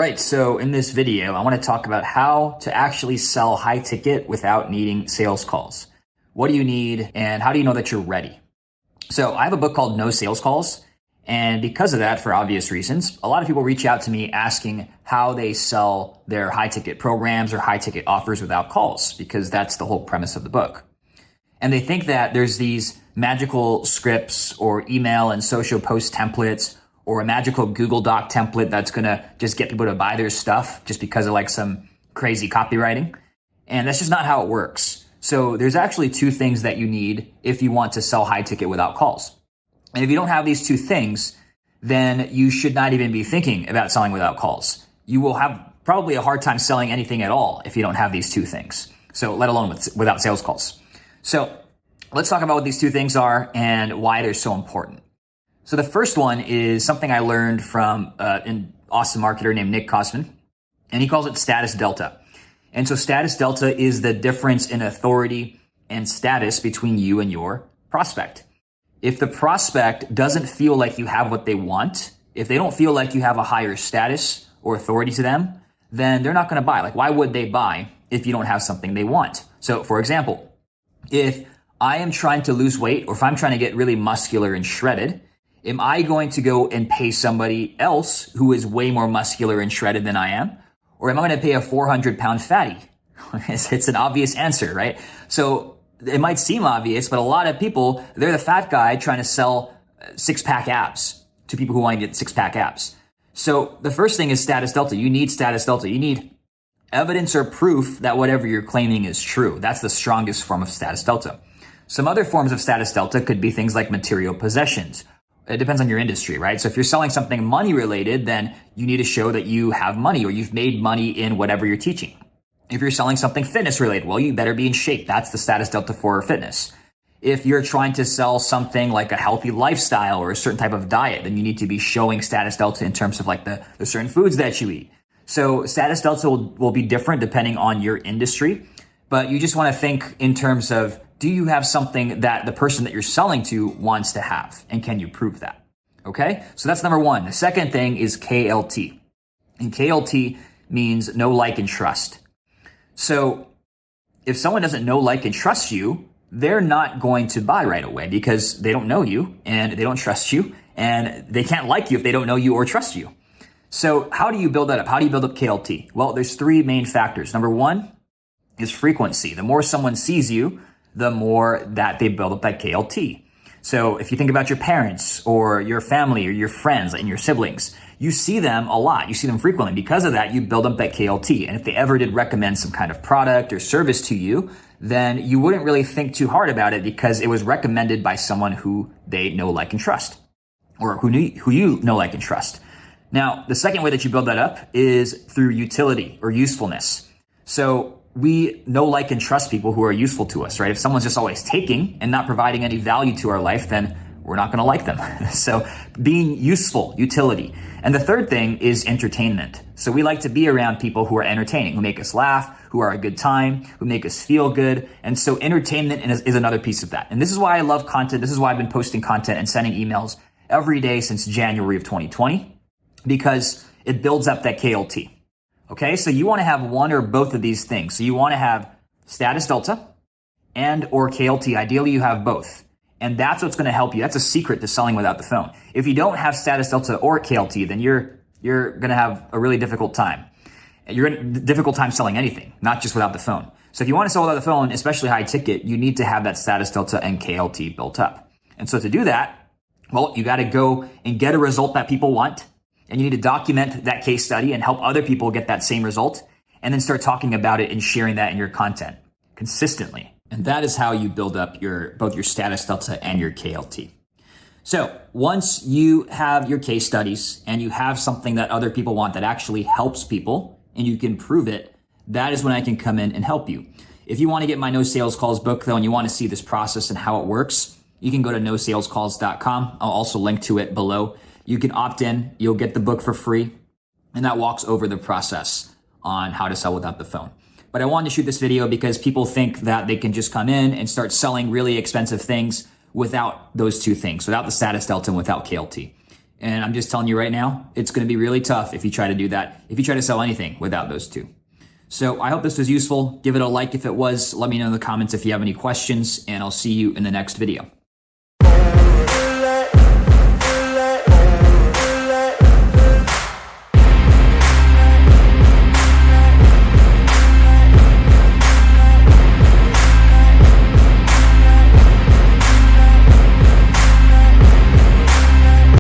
right, so in this video, I want to talk about how to actually sell high ticket without needing sales calls. What do you need and how do you know that you're ready? So I have a book called No Sales Calls. And because of that, for obvious reasons, a lot of people reach out to me asking how they sell their high ticket programs or high ticket offers without calls, because that's the whole premise of the book. And they think that there's these magical scripts or email and social post templates or a magical Google Doc template that's going to just get people to buy their stuff just because of like some crazy copywriting. And that's just not how it works. So there's actually two things that you need if you want to sell high ticket without calls. And if you don't have these two things, then you should not even be thinking about selling without calls. You will have probably a hard time selling anything at all if you don't have these two things. So let alone without sales calls. So let's talk about what these two things are and why they're so important. So the first one is something I learned from an awesome marketer named Nick Kosman, and he calls it status delta. And so status delta is the difference in authority and status between you and your prospect. If the prospect doesn't feel like you have what they want, if they don't feel like you have a higher status or authority to them, then they're not going to buy. Like, why would they buy if you don't have something they want? So for example, if I am trying to lose weight or if I'm trying to get really muscular and shredded, am I going to go and pay somebody else who is way more muscular and shredded than I am? Or am I going to pay a 400-pound fatty? It's an obvious answer, right? So it might seem obvious, but a lot of people, they're the fat guy trying to sell six-pack abs to people who want to get six-pack abs. So the first thing is status delta. You need status delta. You need evidence or proof that whatever you're claiming is true. That's the strongest form of status delta. Some other forms of status delta could be things like material possessions. It depends on your industry, right? So if you're selling something money related, then you need to show that you have money or you've made money in whatever you're teaching. If you're selling something fitness related, well, you better be in shape. That's the status delta for fitness. If you're trying to sell something like a healthy lifestyle or a certain type of diet, then you need to be showing status delta in terms of like the certain foods that you eat. So status delta will be different depending on your industry, but you just want to think in terms of, do you have something that the person that you're selling to wants to have? And can you prove that? Okay. So that's number one. The second thing is KLT. And KLT means know, like, and trust. So if someone doesn't know, like, and trust you, they're not going to buy right away because they don't know you and they don't trust you and they can't like you if they don't know you or trust you. So how do you build that up? How do you build up KLT? Well, there's three main factors. Number one is frequency. The more someone sees you, the more that they build up that KLT. So if you think about your parents or your family or your friends and your siblings, you see them a lot. You see them frequently. Because of that, you build up that KLT. And if they ever did recommend some kind of product or service to you, then you wouldn't really think too hard about it because it was recommended by someone who they know, like, and trust, or who you know, like, and trust. Now, the second way that you build that up is through utility or usefulness. So we know, like, and trust people who are useful to us, right? If someone's just always taking and not providing any value to our life, then we're not going to like them. So being useful, utility. And the third thing is entertainment. So we like to be around people who are entertaining, who make us laugh, who are a good time, who make us feel good. And so entertainment is another piece of that. And this is why I love content. This is why I've been posting content and sending emails every day since January of 2020, because it builds up that KLT. Okay, so you want to have one or both of these things. So you want to have status delta and or KLT. Ideally, you have both. And that's what's going to help you. That's a secret to selling without the phone. If you don't have status delta or KLT, then you're going to have a really difficult time. You're in a difficult time selling anything, not just without the phone. So if you want to sell without the phone, especially high ticket, you need to have that status delta and KLT built up. And so to do that, well, you got to go and get a result that people want. And you need to document that case study and help other people get that same result. And then start talking about it and sharing that in your content consistently. And that is how you build up both your status delta and your KLT. So once you have your case studies and you have something that other people want that actually helps people and you can prove it, that is when I can come in and help you. If you want to get my No Sales Calls book though, and you want to see this process and how it works, you can go to nosalescalls.com. I'll also link to it below. You can opt in, you'll get the book for free, and that walks over the process on how to sell without the phone. But I wanted to shoot this video because people think that they can just come in and start selling really expensive things without those two things, without the status delta and without KLT. And I'm just telling you right now, it's going to be really tough if you try to do that, if you try to sell anything without those two. So I hope this was useful. Give it a like if it was. Let me know in the comments if you have any questions, and I'll see you in the next video.